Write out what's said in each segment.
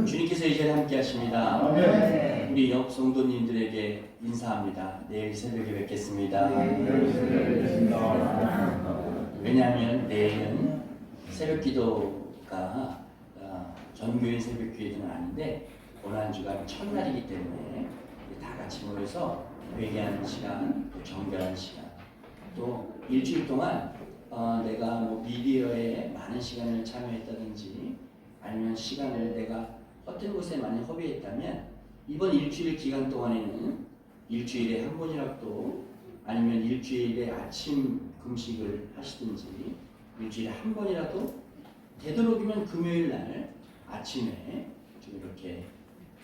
주님께서 이 자리에 함께 하십니다. 네. 우리 옆 성도님들에게 인사합니다. 내일 새벽에 뵙겠습니다. 왜냐하면 내일은 새벽 기도가 전교인 새벽 기도는 아닌데 고난주간 첫날이기 때문에 다 같이 모여서 회개하는 시간, 또 정결하는 시간, 또 일주일 동안 내가 뭐 미디어에 많은 시간을 참여했다든지 아니면 시간을 내가 헛된 곳에 많이 허비했다면 이번 일주일 기간 동안에는 일주일에 한 번이라도 아니면 일주일에 아침 금식을 하시든지 일주일에 한 번이라도 되도록이면 금요일 날 아침에 좀 이렇게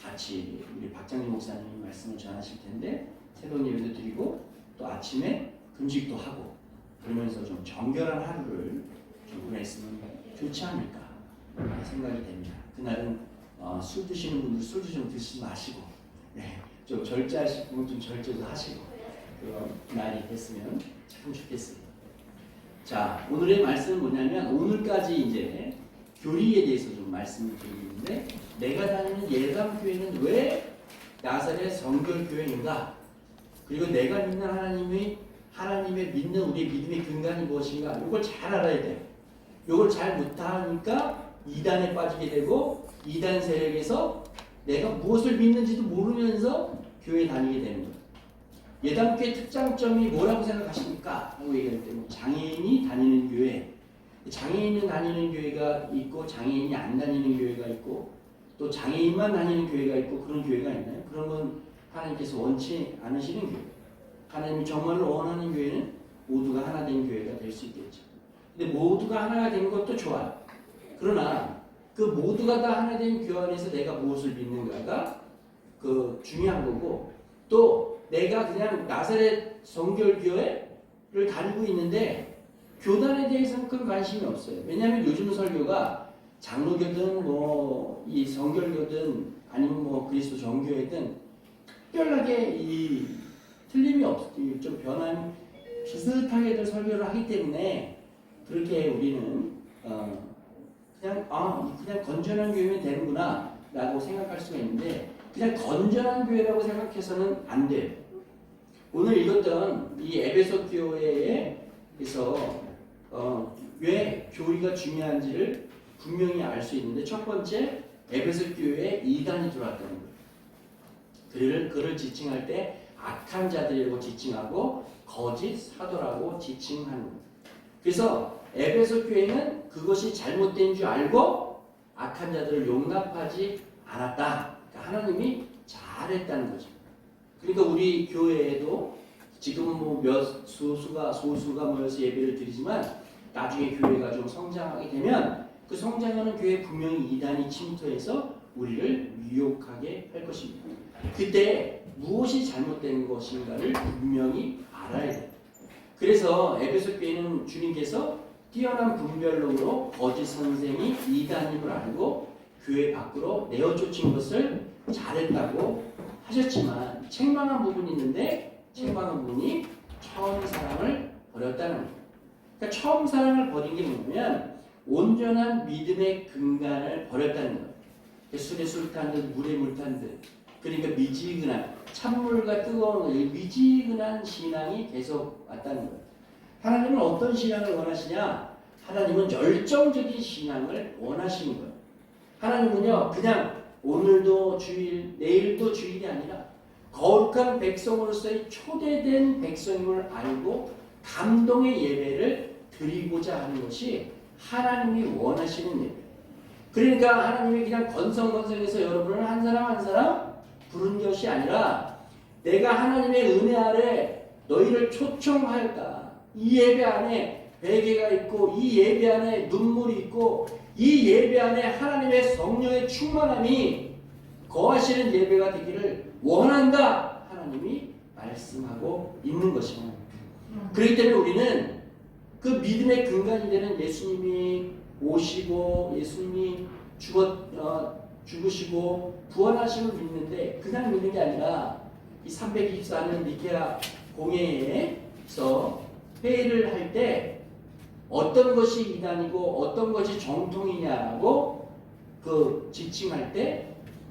같이 우리 박장진 목사님이 말씀을 전하실 텐데 새벽 예배도 드리고 또 아침에 금식도 하고 그러면서 좀 정결한 하루를 좀 보냈으면 좋지 않을까 생각이 됩니다. 그날은 술 드시는 분들 술도 좀 드시지 마시고 좀 절제하실 분은 좀 절제도 하시고 그런 날이 됐으면 참 좋겠습니다. 자, 오늘의 말씀은 뭐냐면 오늘까지 이제 교리에 대해서 좀 말씀을 드리는데 내가 다니는 예감교회는 왜 나사렛 성결교회인가? 그리고 내가 믿는 하나님의 믿는 우리 믿음의 근간이 무엇인가? 이걸 잘 알아야 돼요. 이걸 잘 못하니까 이단에 빠지게 되고 이단 세력에서 내가 무엇을 믿는지도 모르면서 교회 다니게 되는 거예요. 예담교회 특장점이 뭐라고 생각하십니까? 하고 얘기할 때 장애인이 다니는 교회, 장애인은 다니는 교회가 있고 장애인이 안 다니는 교회가 있고 또 장애인만 다니는 교회가 있고 그런 교회가 있나요? 그런 건 하나님께서 원치 않으시는 교회. 하나님이 정말로 원하는 교회는 모두가 하나 된 교회가 될 수 있겠죠. 근데 모두가 하나가 된 것도 좋아요. 그러나 그 모두가 다 하나 된 교회 안에서 내가 무엇을 믿는가가 그 중요한 거고 또 내가 그냥 나사렛 성결교회를 다니고 있는데 교단에 대해서는 큰 관심이 없어요. 왜냐하면 요즘 설교가 장로교든 뭐 이 성결교든 아니면 뭐 그리스도 정교회든 특별하게 이 틀림이 좀 변한 비슷하게들 설교를 하기 때문에 그렇게 우리는 그냥 건전한 교회면 되는구나 라고 생각할 수가 있는데 그냥 건전한 교회라고 생각해서는 안 돼요. 오늘 읽었던 이 에베소 교회에서 왜 교리가 중요한지를 분명히 알 수 있는데 첫 번째 에베소 교회에 이단이 들어왔다는 거예요. 그를 지칭할 때 악한 자들이라고 지칭하고 거짓 사도라고 지칭하는 거예요. 그래서 에베소 교회는 그것이 잘못된 줄 알고 악한 자들을 용납하지 않았다. 그러니까 하나님이 잘했다는 거죠. 그러니까 우리 교회에도 지금은 뭐 소수가 모여서 예배를 드리지만 나중에 교회가 좀 성장하게 되면 그 성장하는 교회에 분명히 이단이 침투해서 우리를 유혹하게 할 것입니다. 그때 무엇이 잘못된 것인가를 분명히 알아야 돼요. 그래서 에베소 교회는 주님께서 뛰어난 분별력으로 거짓 선생이 이단임을 알고 교회 밖으로 내어 쫓은 것을 잘했다고 하셨지만 책망한 부분이 있는데 책망한 부분이 처음 사랑을 버렸다는 거예요. 그러니까 처음 사랑을 버린 게 뭐냐면 온전한 믿음의 근간을 버렸다는 거예요. 술에 술 탄 듯 물에 물 탄 듯 그러니까 미지근한 찬물과 뜨거운 미지근한 신앙이 계속 왔다는 거예요. 하나님은 어떤 신앙을 원하시냐? 하나님은 열정적인 신앙을 원하시는 거예요. 하나님은요 그냥 오늘도 주일 내일도 주일이 아니라 거룩한 백성으로서의 초대된 백성임을 알고 감동의 예배를 드리고자 하는 것이 하나님이 원하시는 예배. 그러니까 하나님이 그냥 건성건성해서 여러분을 한 사람 한 사람 부른 것이 아니라 내가 하나님의 은혜 아래 너희를 초청할까. 이 예배 안에 회개가 있고 이 예배 안에 눈물이 있고 이 예배 안에 하나님의 성령의 충만함이 거하시는 예배가 되기를 원한다. 하나님이 말씀하고 있는 것입니다. 그렇기 때문에 우리는 그 믿음의 근간이 되는 예수님이 오시고 예수님이 죽으시고 부활하심을 믿는데 그냥 믿는 게 아니라 이 324년 니케아 공회에서 회의를 할 때 어떤 것이 이단이고 어떤 것이 정통이냐고 그 지칭할 때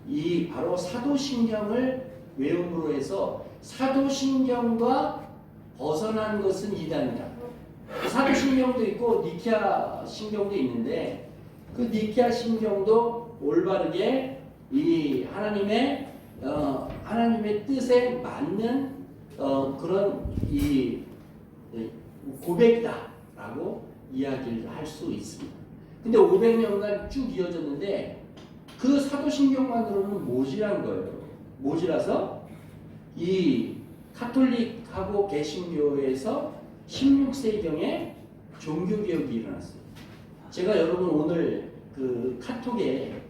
이 바로 사도신경을 외움으로 해서 사도신경과 벗어난 것은 이단이다. 사도신경도 있고 니케아 신경도 있는데 그 니케아 신경도 올바르게 이 하나님의 뜻에 맞는 그런 이 고백이다라고 이야기를 할 수 있습니다. 근데 500년간 쭉 이어졌는데 그 사도신경만으로는 모자란 거예요. 모자라서 이 카톨릭하고 개신교에서 16세경에 종교개혁이 일어났어요. 제가 여러분 오늘 그 카톡에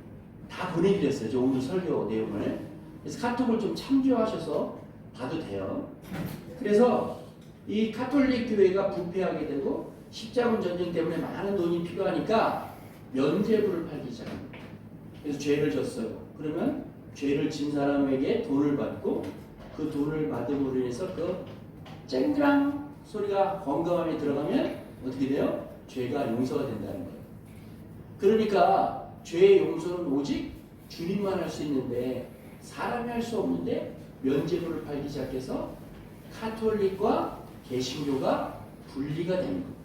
다 보내드렸어요. 저 오늘 설교 내용을. 그래서 카톡을 좀 참조하셔서 봐도 돼요. 그래서 이 카톨릭 교회가 부패하게 되고 십자군 전쟁 때문에 많은 돈이 필요하니까 면죄부를 팔기 시작합니다. 그래서 죄를 졌어요. 그러면 죄를 진 사람에게 돈을 받고 그 돈을 받음으로 인해서 그 쨍그랑 소리가 건강함에 들어가면 어떻게 돼요? 죄가 용서가 된다는 거예요. 그러니까 죄의 용서는 오직 주님만 할 수 있는데 사람이 할 수 없는데 면죄부를 팔기 시작해서 카톨릭과 개신교가 분리가 되는 거예요.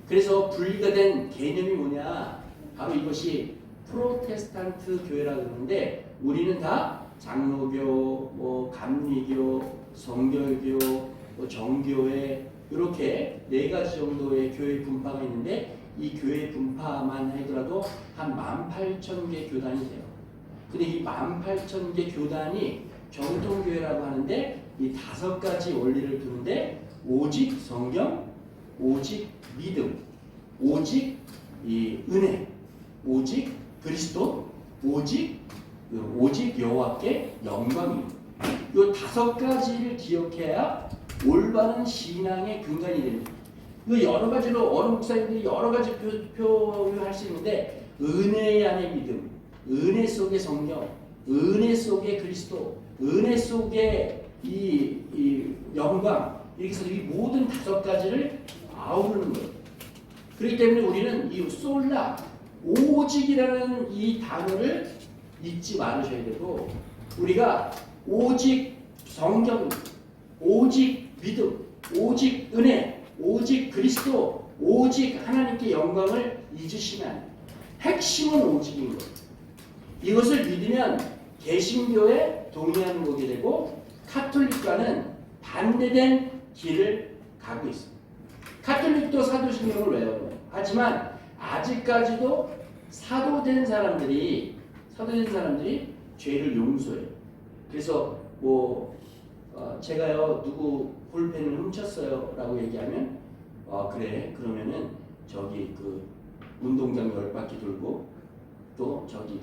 그래서 분리가 된 개념이 뭐냐? 바로 이것이 프로테스탄트 교회라고 그러는데 우리는 다 장로교, 감리교, 성결교, 정교회 이렇게 4가지 정도의 교회 분파가 있는데 이 교회 분파만 하더라도 한 18,000개 교단이 돼요. 근데 이 18,000개 교단이 정통교회라고 하는데 이 5가지 원리를 두는데 오직 성경, 오직 믿음, 오직 이 은혜, 오직 그리스도, 오직 여호와께 영광입니다. 이 5가지를 기억해야 올바른 신앙의 근간이 됩니다. 이 여러 가지로 어느 목사님들이 여러 가지 표현할 수 있는데 은혜 안의 믿음, 은혜 속의 성령, 은혜 속의 그리스도, 은혜 속의 이 영광 이렇게 해서 이 모든 5가지를 아우르는 거예요. 그렇기 때문에 우리는 이 솔라 오직이라는 이 단어를 잊지 말으셔야 되고 우리가 오직 성경, 오직 믿음, 오직 은혜, 오직 그리스도, 오직 하나님께 영광을 잊으시면 안 돼요. 핵심은 오직인 거예요. 이것을 믿으면 개신교에 동의하는 거게 되고 카톨릭과는 반대된 길을 가고 있습니다. 카톨릭도 사도신경을 외워요. 하지만 아직까지도 사도된 사람들이 죄를 용서해요. 그래서 제가요 누구 볼펜을 훔쳤어요 라고 얘기하면 그래 그러면은 저기 그 운동장 10바퀴 돌고 또 저기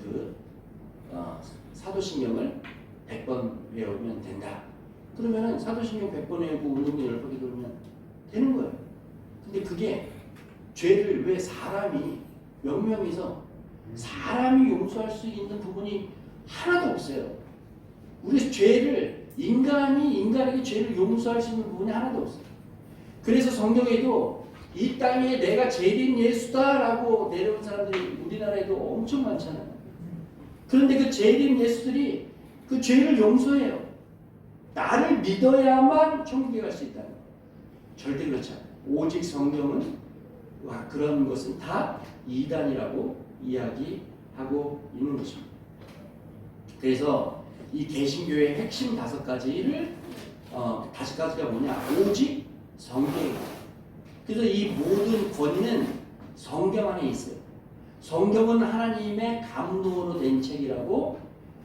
사도신경을 100번 외우면 된다. 그러면은 사도신경 100번 외우고 운동장 10바퀴 돌면 되는 거예요. 근데 그게 죄를 왜 사람이 몇 명이서 사람이 용서할 수 있는 부분이 하나도 없어요. 우리 죄를 인간에게 죄를 용서할 수 있는 부분이 하나도 없어요. 그래서 성경에도 이 땅에 내가 죄된 예수다라고 내려온 사람들이 우리나라에도 엄청 많잖아요. 그런데 그 죄된 예수들이 그 죄를 용서해요. 나를 믿어야만 천국에 갈 수 있다는 거예요. 절대 그렇지 않아요. 오직 성경은 그런 것은 다 이단이라고 이야기하고 있는 것입니다. 그래서 이 개신교의 핵심 5가지를 5가지가 뭐냐? 오직 성경이다. 그래서 이 모든 권위는 성경 안에 있어요. 성경은 하나님의 감동으로 된 책이라고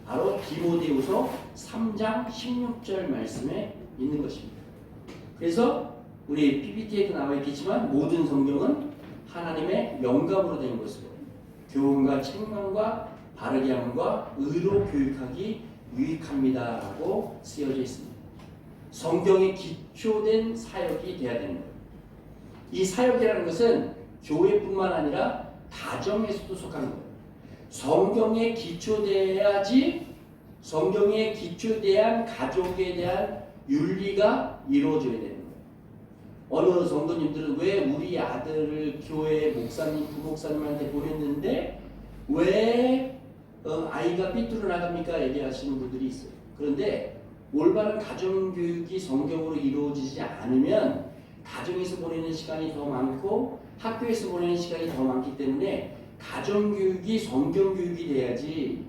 바로 디모데후서 3장 16절 말씀에 있는 것입니다. 그래서 우리 PPT에도 나와 있겠지만 모든 성경은 하나님의 영감으로 된 것으로 교훈과 책망과 바르게 함과 의로 교육하기 유익합니다 라고 쓰여져 있습니다. 성경에 기초된 사역이 돼야 되는 거예요. 이 사역이라는 것은 교회뿐만 아니라 가정에서도 속하는 거예요. 성경에 기초돼야지 성경에 기초된 가족에 대한 윤리가 이루어져야 되는 거예요. 어느 성도님들은 왜 우리 아들을 교회 목사님, 부목사님한테 보냈는데 왜 아이가 삐뚤어 나갑니까? 얘기하시는 분들이 있어요. 그런데 올바른 가정교육이 성경으로 이루어지지 않으면 가정에서 보내는 시간이 더 많고 학교에서 보내는 시간이 더 많기 때문에 가정교육이 성경교육이 돼야지.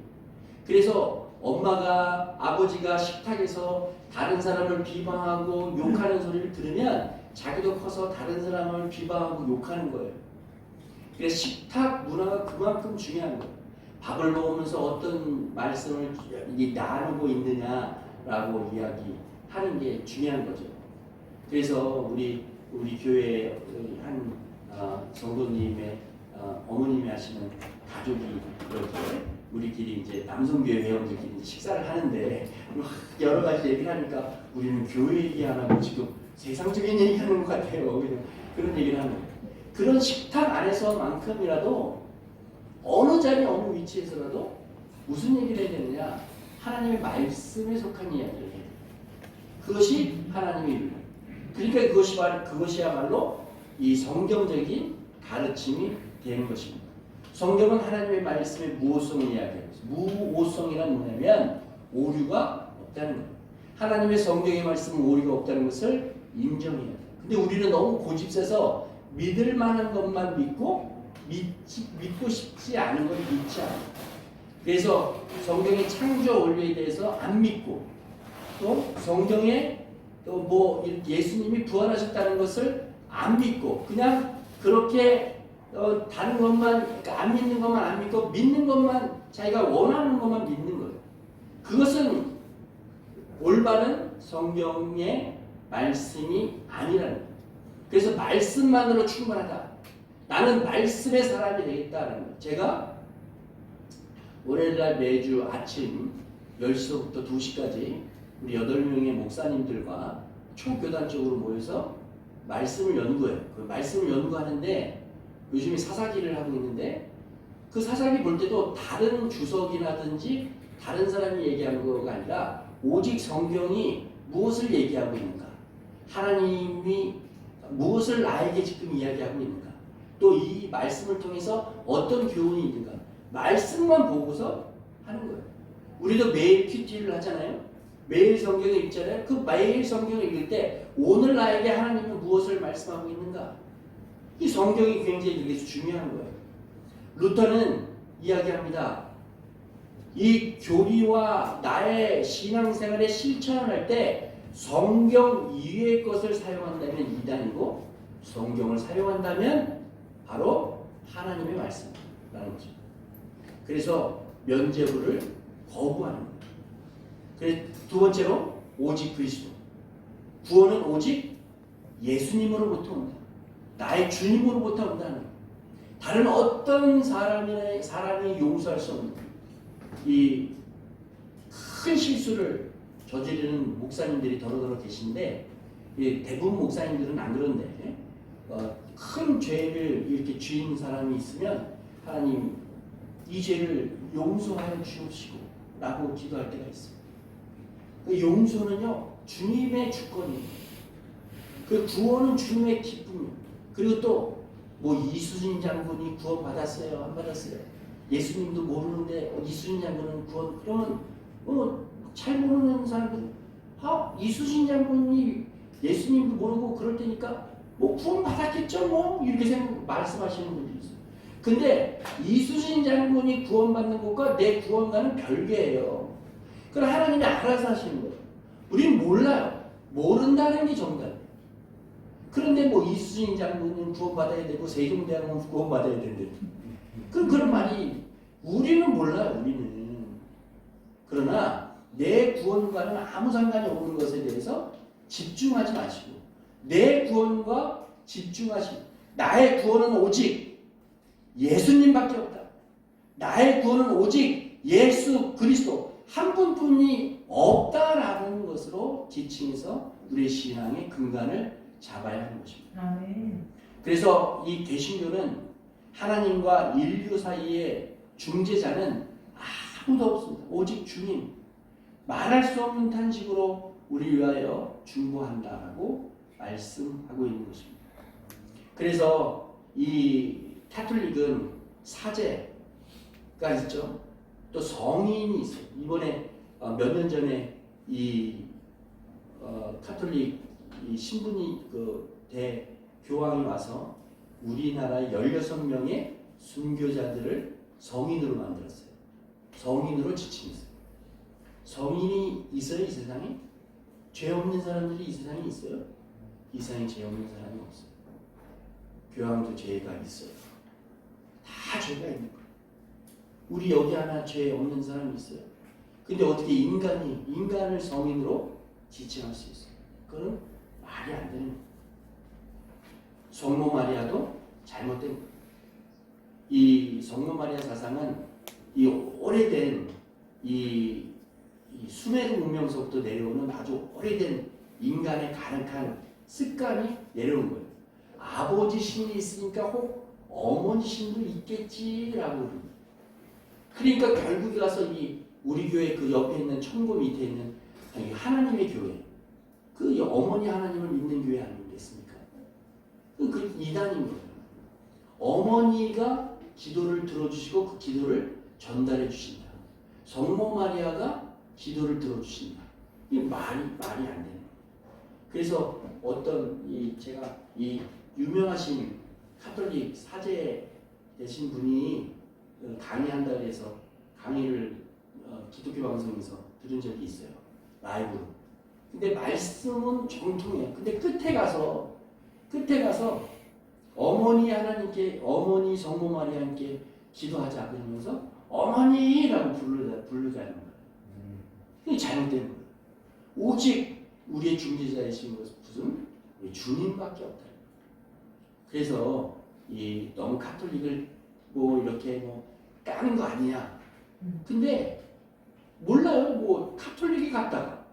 그래서 엄마가 아버지가 식탁에서 다른 사람을 비방하고 욕하는 소리를 들으면 자기도 커서 다른 사람을 비방하고 욕하는 거예요. 그래서 식탁 문화가 그만큼 중요한 거예요. 밥을 먹으면서 어떤 말씀을 나누고 있느냐라고 이야기하는 게 중요한 거죠. 그래서 우리 교회 한 성도님의 어머님이 하시는 가족이 이렇게 우리끼리 이제 남성교회 회원들끼리 이제 식사를 하는데 여러 가지 얘기를 하니까 우리는 교회 얘기 안 하고 지금 세상적인 얘기 하는 것 같아요. 그런 얘기를 하는 거예요. 그런 식탁 안에서만큼이라도 어느 자리 어느 위치에서라도 무슨 얘기를 해야 되느냐, 하나님의 말씀에 속한 이야기를 해야 돼요. 그것이 하나님의 율. 그러니까 그것이야말로 이 성경적인 가르침이 되는 것입니다. 성경은 하나님의 말씀의 무오성을 이야기하고 있어요. 무오성이란 뭐냐면 오류가 없다는 거예요. 하나님의 성경의 말씀은 오류가 없다는 것을 인정해야 돼요. 근데 우리는 너무 고집세서 믿을 만한 것만 믿고 믿고 싶지 않은 걸 믿지 않아요. 그래서 성경의 창조 원리에 대해서 안 믿고 또 성경에 또 뭐 예수님이 부활하셨다는 것을 안 믿고 그냥 그렇게 다른 것만 그러니까 안 믿는 것만 안 믿고 믿는 것만 자기가 원하는 것만 믿는 거예요. 그것은 올바른 성경의 말씀이 아니라는 거예요. 그래서 말씀만으로 충분하다. 나는 말씀의 사람이 되겠다는 거예요. 제가 월요일날 매주 아침 10시부터 2시까지 우리 8명의 목사님들과 초교단적으로 모여서 말씀을 연구해요. 그 말씀을 연구하는데 요즘에 사사기를 하고 있는데 그 사사기 볼 때도 다른 주석이라든지 다른 사람이 얘기하는 거가 아니라 오직 성경이 무엇을 얘기하고 있는가, 하나님이 무엇을 나에게 지금 이야기하고 있는가, 또 이 말씀을 통해서 어떤 교훈이 있는가, 말씀만 보고서 하는 거예요. 우리도 매일 큐티를 하잖아요. 매일 성경을 읽잖아요. 그 매일 성경을 읽을 때 오늘 나에게 하나님은 무엇을 말씀하고 있는가, 이 성경이 굉장히 되게 중요한 거예요. 루터는 이야기합니다. 이 교리와 나의 신앙생활에 실천을 할 때 성경 이외의 것을 사용한다면 이단이고 성경을 사용한다면 바로 하나님의 말씀이라는 거죠. 그래서 면죄부를 거부하는 거예요. 그래서 두 번째로 오직 그리스도. 구원은 오직 예수님으로부터 온다. 나의 주님으로부터 온다는 거예요. 다른 어떤 사람이 용서할 수 없는 이 큰 실수를 저지르는 목사님들이 더러더러 계신데 대부분 목사님들은 안 그런데 큰 죄를 이렇게 지은 사람이 있으면 하나님 이 죄를 용서하여 주옵시고 라고 기도할 때가 있어요. 그 용서는요 주님의 주권이에요. 그 구원은 주님의 기쁨이에요. 그리고 또 뭐 이수진 장군이 구원 받았어요, 안 받았어요? 예수님도 모르는데 이수진 장군은 구원, 그러면 잘 모르는 사람들은 이수진 장군이 예수님도 모르고 그럴 테니까 뭐 구원 받았겠죠 뭐 이렇게 말씀하시는 분들이 있어요. 근데 이수진 장군이 구원받는 것과 내 구원과는 별개예요. 그럼 하나님이 알아서 하시는 거예요. 우리는 몰라요. 모른다는 게 정답이에요. 그런데 뭐 이수진 장군은 구원받아야 되고 세종대왕은 구원받아야 된대. 그런 말이 우리는 몰라요. 우리는. 그러나 내 구원과는 아무 상관이 없는 것에 대해서 집중하지 마시고 내 구원과 집중하시고 나의 구원은 오직 예수님밖에 없다. 나의 구원은 오직 예수 그리스도 한 분뿐이 없다라는 것으로 지칭해서 우리의 신앙의 근간을 잡아야 하는 것입니다. 아멘. 그래서 이 개신교는 하나님과 인류 사이의 중재자는 아무도 없습니다. 오직 주님. 말할 수 없는 탄식으로 우리 위하여 중보한다라고 말씀하고 있는 것입니다. 그래서 이 카톨릭은 사제, 있죠. 또 성인이 있어요. 이번에 몇 년 전에 이 카톨릭 이 신분이 그 대교황이 와서 우리나라의 16명의 순교자들을 성인으로 만들었어요. 성인으로 지칭했어요. 성인이 있어요, 이 세상에? 죄 없는 사람들이 이 세상에 있어요? 이 세상에 죄 없는 사람이 없어요. 교황도 죄가 있어요. 다 죄가 있는 거예요. 우리 여기 하나 죄 없는 사람이 있어요. 근데 어떻게 인간을 성인으로 지칭할 수 있어요? 그건 말이 안 되는 거예요. 성모 마리아도 잘못된 거예요. 이 성모 마리아 사상은 이 오래된 이 수메르 문명서부터 내려오는 아주 오래된 인간의 가득한 습관이 내려온 거예요. 아버지 신이 있으니까 혹 어머니 신도 있겠지라고. 그러니까 결국에 가서 이 우리 교회 그 옆에 있는 천고 밑에 있는 하나님의 교회, 그 어머니 하나님을 믿는 교회 아니겠습니까? 그 이단인 거예요. 어머니가 기도를 들어주시고 그 기도를 전달해 주신다. 성모 마리아가 기도를 들어주신다. 이 말이 안 되는 거예요. 그래서 어떤 제가 이 유명하신 카톨릭 사제 되신 분이 강의한다고 해서 강의를 기독교 방송에서 들은 적이 있어요. 라이브로. 근데 말씀은 정통해요. 근데 끝에 가서 어머니 하나님께, 어머니 성모 마리아님께 기도하자 그러면서 어머니라고 부르자는 거예요. 이게 잘못된 거예요. 오직 우리의 중재자이신 것은 우리 주님밖에 없다. 그래서 너무 카톨릭을 이렇게 까는 거 아니냐. 근데 몰라요. 카톨릭에 갔다가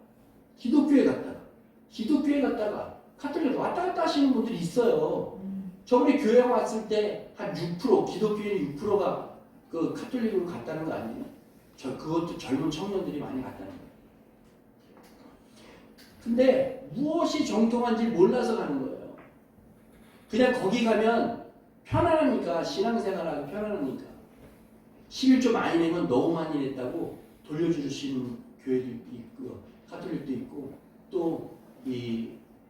기독교에 갔다가 카톨릭 왔다 갔다 하시는 분들이 있어요. 저번에 교회 왔을 때 한 6%, 기독교인 6%가 그 카톨릭으로 갔다는 거 아니에요? 그것도 젊은 청년들이 많이 갔다는 거예요. 근데 무엇이 정통한지 몰라서 가는 거예요. 그냥 거기 가면 편안하니까, 신앙생활하기 편안하니까. 11조 많이 내면 너무 많이 냈다고 돌려주시는 교회도 있고, 카톨릭도 있고, 또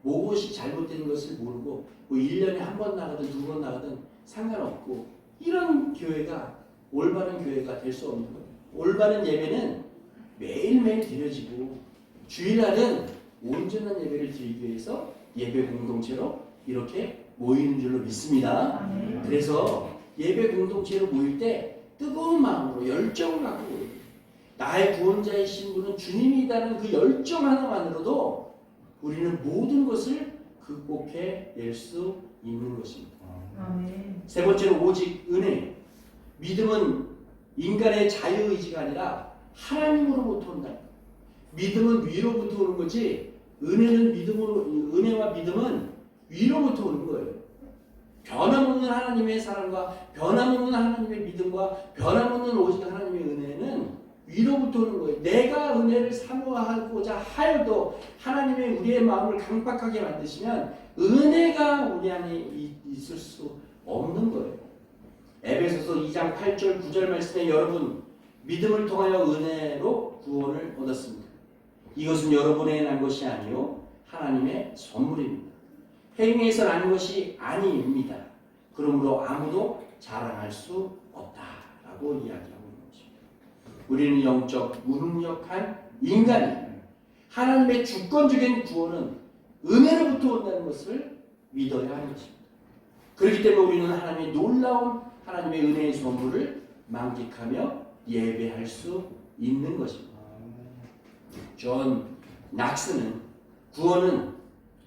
무엇이 잘못된 것을 모르고 1년에 한 번 나가든 2번 나가든 상관없고, 이런 교회가 올바른 교회가 될 수 없는 거예요. 올바른 예배는 매일매일 드려지고 주일날은 온전한 예배를 드리기 위해서 예배 공동체로 이렇게 모이는 줄로 믿습니다. 그래서 예배 공동체로 모일 때 뜨거운 마음으로 열정을 갖고 모여요. 나의 구원자의 신분은 주님이라는 그 열정 하나만으로도 우리는 모든 것을 극복해 낼 수 있는 것입니다. 세 번째로 오직 은혜. 믿음은 인간의 자유의지가 아니라 하나님으로부터 온다. 믿음은 위로부터 오는 거지, 은혜와 믿음은 위로부터 오는 거예요. 변함없는 하나님의 사랑과 변함없는 하나님의 믿음과 변함없는 오직 하나님의 은혜는 위로부터 오는 거예요. 내가 은혜를 사모하고자 하여도 하나님의 우리의 마음을 강박하게 만드시면 은혜가 우리 안에 있을 수 없는 거예요. 에베소서 2장 8절 9절 말씀에 여러분 믿음을 통하여 은혜로 구원을 얻었습니다. 이것은 여러분의 난 것이 아니요 하나님의 선물입니다. 행위에서 난 것이 아닙니다. 그러므로 아무도 자랑할 수 없다라고 이야기하고 있는 것입니다. 우리는 영적 무능력한 인간이 하나님의 주권적인 구원은 은혜로부터 온다는 것을 믿어야 하는 것입니다. 그렇기 때문에 우리는 하나님의 놀라운 하나님의 은혜의 선물을 만끽하며 예배할 수 있는 것입니다. 존 낙스는 구원은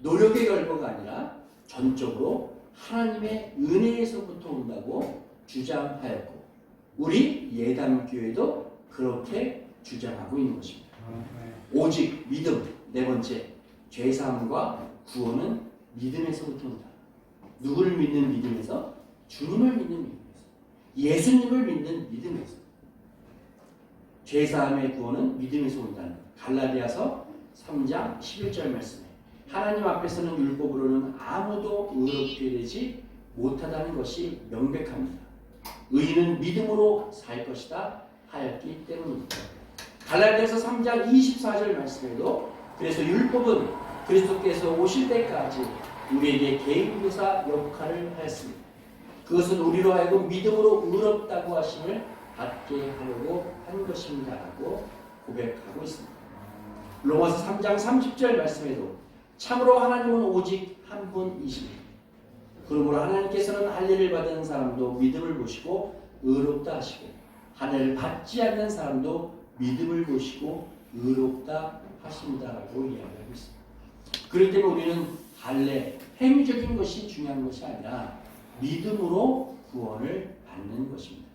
노력의 결과가 아니라 전적으로 하나님의 은혜에서부터 온다고 주장하였고, 우리 예담교회도 그렇게 주장하고 있는 것입니다. 오직 믿음. 네 번째, 죄사함과 구원은 믿음에서부터 온다. 누구를 믿는 믿음에서? 주님을 믿는 믿음에서, 예수님을 믿는 믿음에서. 죄사함의 구원은 믿음에서 온다는 것. 갈라디아서 3장 11절 말씀에 하나님 앞에서는 율법으로는 아무도 의롭게 되지 못하다는 것이 명백합니다. 의인은 믿음으로 살 것이다 하였기 때문입니다. 갈라디아서 3장 24절 말씀에도 그래서 율법은 그리스도께서 오실 때까지 우리에게 계급교사 역할을 하였습니다. 그것은 우리로 하여금 믿음으로 의롭다고 하심을 받게 하려고 한 것입니다 라고 고백하고 있습니다. 로마서 3장 30절 말씀에도 참으로 하나님은 오직 한 분이십니다. 그러므로 하나님께서는 할례를 받은 사람도 믿음을 보시고 의롭다 하시고 할례를 받지 않는 사람도 믿음을 보시고 의롭다 하신다라고 이야기하고 있습니다. 그렇기 때문에 우리는 할례, 행위적인 것이 중요한 것이 아니라 믿음으로 구원을 받는 것입니다.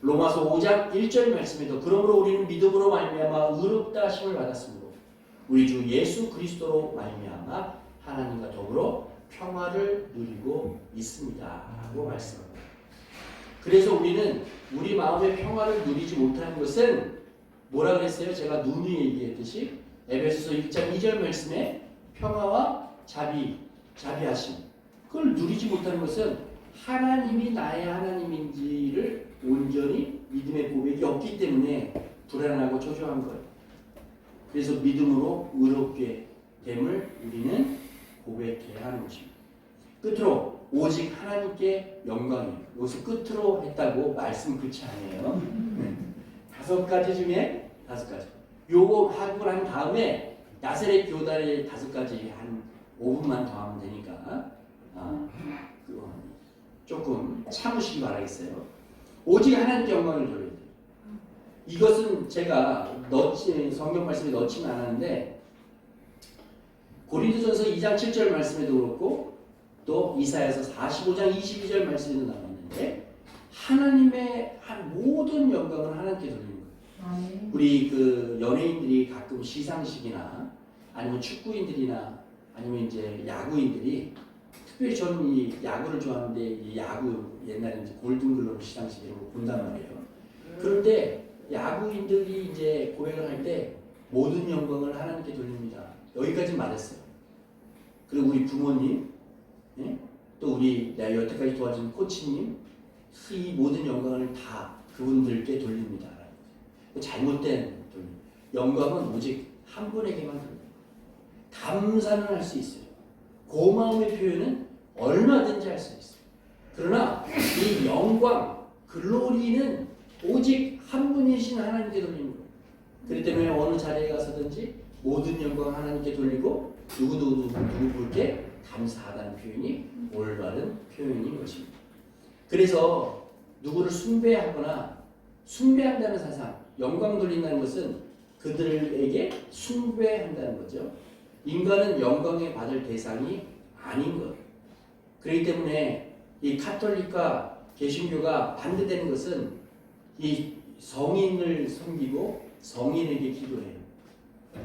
로마서 5장 1절 말씀에도 그러므로 우리는 믿음으로 말미암아 의롭다 하심을 받았으므로 우리 주 예수 그리스도로 말미암아 하나님과 더불어 평화를 누리고 있습니다 라고 말씀합니다. 그래서 우리는 우리 마음의 평화를 누리지 못하는 것은 뭐라 그랬어요? 제가 누누이 얘기했듯이 에베소서 1장 2절 말씀에 평화와 자비하심 그걸 누리지 못하는 것은 하나님이 나의 하나님인지를 온전히 믿음의 고백이 없기 때문에 불안하고 초조한 거예요. 그래서 믿음으로 의롭게 됨을 우리는 고백해야 하는 것입니다. 끝으로 오직 하나님께 영광이에요. 여기서 끝으로 했다고 말씀 그치 아니에요. 5가지 중에 5가지. 요거 하고 난 다음에 나사렛 교단의 5가지 한 5분만 더 하면 되니까 조금 참으시기 바라겠어요. 오직 하나님께 영광을 돌려야 돼요. 이것은 제가 성경 말씀에 넣지는 않았는데 고린도전서 2장 7절 말씀에도 그렇고 또 이사야서 45장 22절 말씀에도 나왔는데 하나님의 모든 영광을 하나님께 돌리는 거예요. 우리 그 연예인들이 가끔 시상식이나 아니면 축구인들이나 아니면 이제 야구인들이 특별히 저는 이 야구를 좋아하는데 이 야구 옛날에 이제 골든글러브 시상식 이런 거 본단 말이에요. 그런데 야구인들이 이제 고백을 할 때 모든 영광을 하나님께 돌립니다. 여기까지 말했어요. 그리고 우리 부모님, 또 우리 내가 여태까지 도와준 코치님, 이 모든 영광을 다 그분들께 돌립니다. 잘못된 돌림. 영광은 오직 한 분에게만 돌립니다. 감사는 할 수 있어요. 고마움의 표현은 얼마든지 할 수 있어요. 그러나 이 영광, 글로리는 오직 한 분이신 하나님께 돌리는 거예요. 그렇기 때문에 어느 자리에 가서든지 모든 영광 하나님께 돌리고 누구 볼게 감사하다는 표현이 올바른 표현인 것입니다. 그래서 누구를 숭배하거나 숭배한다는 사상, 영광 돌린다는 것은 그들에게 숭배한다는 거죠. 인간은 영광에 받을 대상이 아닌 것. 그렇기 때문에 이 카톨릭과 개신교가 반대되는 것은 이 성인을 섬기고 성인에게 기도해요.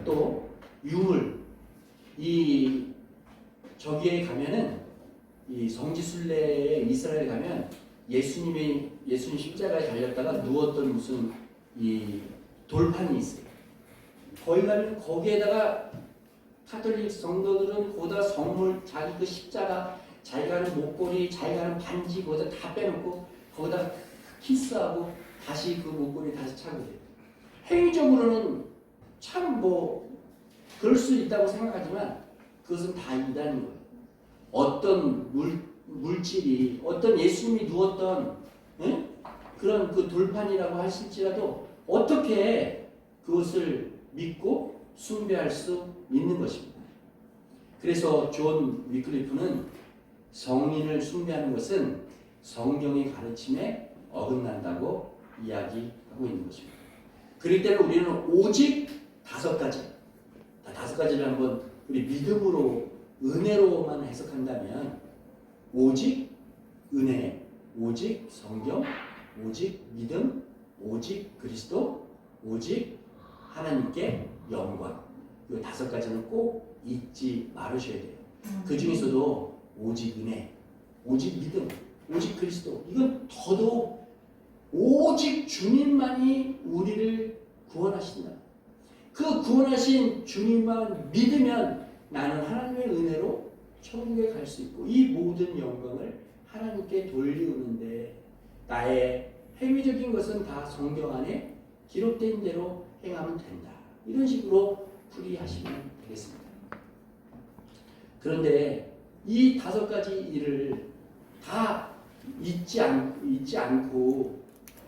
또 유물, 이 저기에 가면은 이 성지순례에 이스라엘 가면 예수님 십자가에 달렸다가 누웠던 무슨 이 돌판이 있어요. 거기 가면 거기에다가 카톨릭 성도들은 거기다 선물, 자기 그 십자가, 자기가 하는 목걸이, 자기가 하는 반지 거기다 다 빼놓고 거기다 키스하고 다시 그 목걸이 다시 차고 돼요. 행위적으로는 참 그럴 수 있다고 생각하지만 그것은 다 이단인 거예요. 어떤 물질이 어떤 예수님이 누웠던 그런 그 돌판이라고 하실지라도 어떻게 그것을 믿고 숭배할 수 있는 것입니다. 그래서 존 위클리프는 성인을 숭배하는 것은 성경의 가르침에 어긋난다고 이야기하고 있는 것입니다. 그렇기 때문에 우리는 오직 5가지, 5가지를 한번 우리 믿음으로 은혜로만 해석한다면 오직 은혜, 오직 성경, 오직 믿음, 오직 그리스도, 오직 하나님께 영광. 이 5가지는 꼭 잊지 말으셔야 돼요. 그 중에서도 오직 은혜, 오직 믿음, 오직 그리스도. 이건 더더욱 오직 주님만이 우리를 구원하신다. 그 구원하신 주님만 믿으면 나는 하나님의 은혜로 천국에 갈 수 있고 이 모든 영광을 하나님께 돌리우는데 나의 행위적인 것은 다 성경 안에 기록된 대로 행하면 된다. 이런 식으로 풀이하시면 되겠습니다. 그런데 이 5가지 일을 다 잊지 않고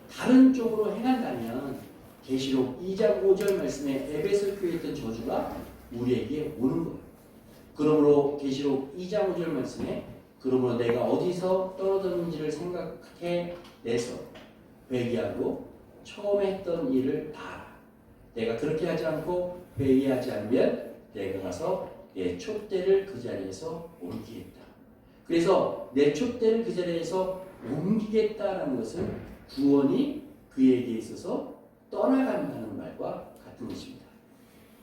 다른 쪽으로 행한다면 계시록 2장 5절 말씀에 에베소 교회에 있던 저주가 우리에게 오는 거예요. 그러므로 계시록 2장 5절 말씀에 그러므로 내가 어디서 떨어졌는지를 생각해 내서 회개하고 처음에 했던 일을 다 하라. 내가 그렇게 하지 않고 회개하지 않으면 내가 가서 내 촛대를 그 자리에서 옮기겠다. 그래서 내 촛대를 그 자리에서 옮기겠다라는 것은 구원이 그에게 있어서 떠나간다는 말과 같은 것입니다.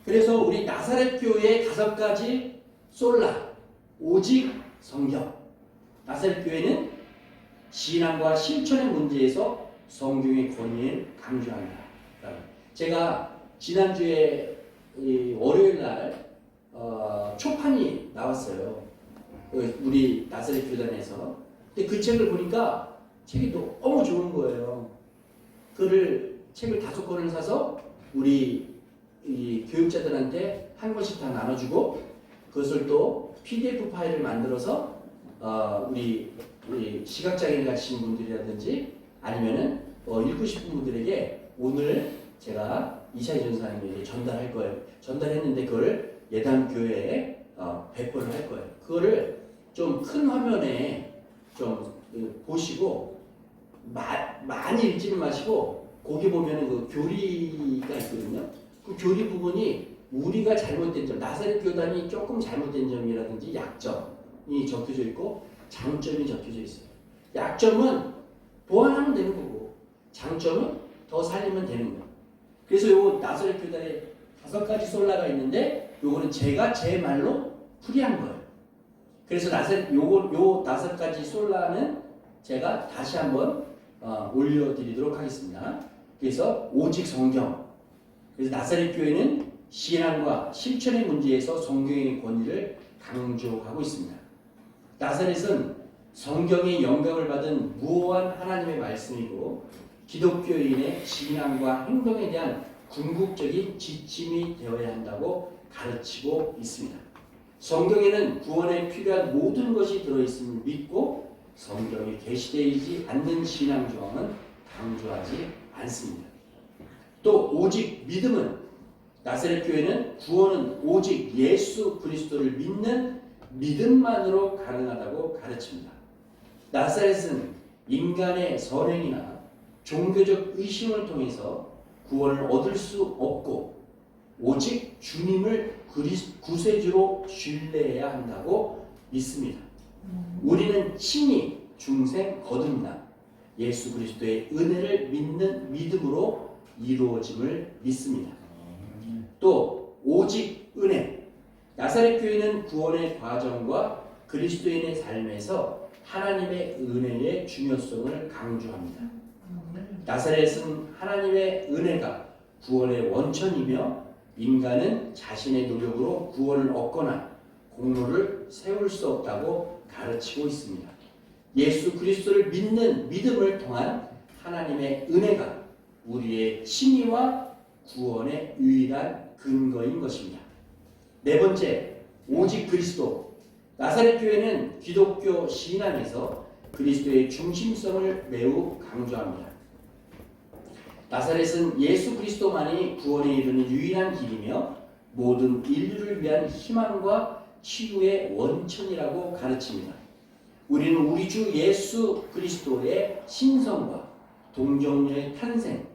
그래서 우리 나사렛 교회의 5가지 솔라, 오직 성경. 나사렛 교회는 신앙과 실천의 문제에서 성경의 권위를 강조한다. 제가 지난주에 월요일 날 초판이 나왔어요. 우리 나사렛 교단에서. 근데 그 책을 보니까 책이 너무 좋은 거예요. 책을 5권을 사서 우리 이 교육자들한테 한 권씩 다 나눠주고 그것을 또 PDF 파일을 만들어서 우리 시각장애인 가신 분들이라든지 아니면은 읽고 싶은 분들에게 오늘 제가 이차희 전사님에게 전달할 거예요. 전달했는데 그걸 예담교회에 배포를 할 거예요. 그거를 좀 큰 화면에 좀 보시고 많이 읽지는 마시고 거기 보면은 그 교리가 있거든요. 그 교리 부분이 우리가 잘못된 점, 나사렛 교단이 조금 잘못된 점이라든지 약점이 적혀져 있고 장점이 적혀져 있어요. 약점은 보완하면 되는 거고 장점은 더 살리면 되는 거예요. 그래서 요 나사렛 교단에 5가지 솔라가 있는데 요거는 제가 제 말로 풀이한 거예요. 그래서 요 5가지 솔라는 제가 다시 한번 올려드리도록 하겠습니다. 그래서 오직 성경. 그래서 나사렛 교회는 신앙과 실천의 문제에서 성경의 권위를 강조하고 있습니다. 나사렛은 성경의 영감을 받은 무오한 하나님의 말씀이고 기독교인의 신앙과 행동에 대한 궁극적인 지침이 되어야 한다고 가르치고 있습니다. 성경에는 구원에 필요한 모든 것이 들어있음을 믿고 성경에 게시되지 않는 신앙 조항은 강조하지 않습니다. 또 오직 믿음은 나사렛 교회는 구원은 오직 예수 그리스도를 믿는 믿음만으로 가능하다고 가르칩니다. 나사렛은 인간의 선행이나 종교적 의심을 통해서 구원을 얻을 수 없고 오직 주님을 구세주로 신뢰해야 한다고 믿습니다. 우리는 친히 중생 거듭나 예수 그리스도의 은혜를 믿는 믿음으로 이루어짐을 믿습니다. 또 오직 은혜. 나사렛 교회는 구원의 과정과 그리스도인의 삶에서 하나님의 은혜의 중요성을 강조합니다. 나사렛은 하나님의 은혜가 구원의 원천이며 인간은 자신의 노력으로 구원을 얻거나 공로를 세울 수 없다고 가르치고 있습니다. 예수 그리스도를 믿는 믿음을 통한 하나님의 은혜가 우리의 칭의와 구원의 유일한 근거인 것입니다. 4번째, 오직 그리스도. 나사렛 교회는 기독교 신앙에서 그리스도의 중심성을 매우 강조합니다. 나사렛은 예수 그리스도만이 구원에 이르는 유일한 길이며 모든 인류를 위한 희망과 치유의 원천이라고 가르칩니다. 우리는 우리 주 예수 그리스도의 신성과 동정녀의 탄생,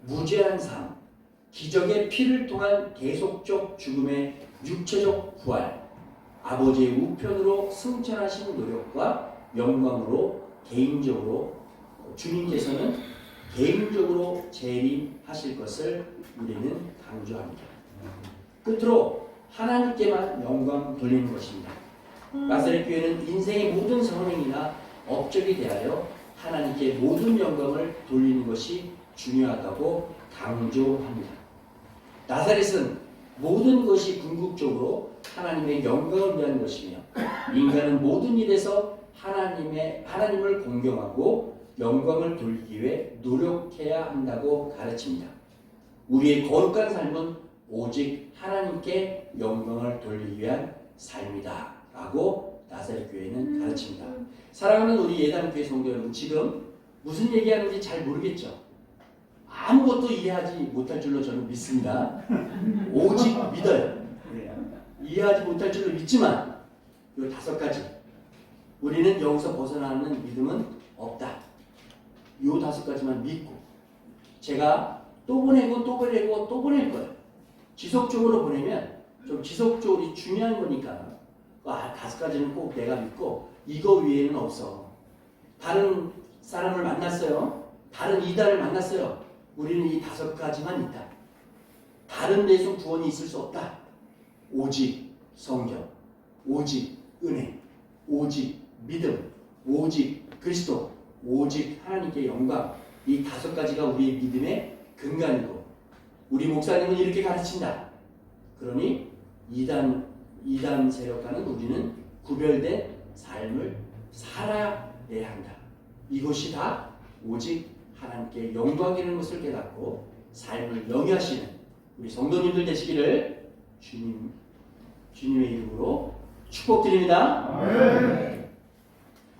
무죄한 삶, 기적의 피를 통한 계속적 죽음의 육체적 부활, 아버지의 우편으로 승천하신 노력과 영광으로 개인적으로 주님께서는 개인적으로 재림하실 것을 우리는 강조합니다. 끝으로 하나님께만 영광 돌리는 것입니다. 나사렛 교회는 인생의 모든 선행이나 업적에 대하여 하나님께 모든 영광을 돌리는 것이 중요하다고 강조합니다. 나사렛은 모든 것이 궁극적으로 하나님의 영광을 위한 것이며 인간은 모든 일에서 하나님을 공경하고 영광을 돌리기 위해 노력해야 한다고 가르칩니다. 우리의 거룩한 삶은 오직 하나님께 영광을 돌리기 위한 삶이다 라고 나사렛 교회는 가르칩니다. 사랑하는 우리 예담교회 성도 여러분, 지금 무슨 얘기하는지 잘 모르겠죠? 아무것도 이해하지 못할 줄로 저는 믿습니다. 오직 믿어요. 이해하지 못할 줄로 믿지만 이 5가지 우리는 여기서 벗어나는 믿음은 없다. 이 5가지만 믿고 제가 또 보내고 또 보내고 또 보낼 거예요. 지속적으로 보내면 좀 지속적으로 중요한 거니까 5가지는 꼭 내가 믿고 이거 위에는 없어. 다른 사람을 만났어요. 다른 이단을 만났어요. 우리는 이 5가지만 있다. 다른 데서 구원이 있을 수 없다. 오직 성경, 오직 은혜, 오직 믿음, 오직 그리스도, 오직 하나님께 영광. 이 5가지가 우리의 믿음의 근간이고 우리 목사님은 이렇게 가르친다. 그러니 이단 세력과는 우리는 구별된 삶을 살아야 한다. 이것이 다 오직 하나님께 영광이라는 것을 깨닫고 삶을 영위하시는 우리 성도님들 되시기를 주님의 이름으로 축복드립니다.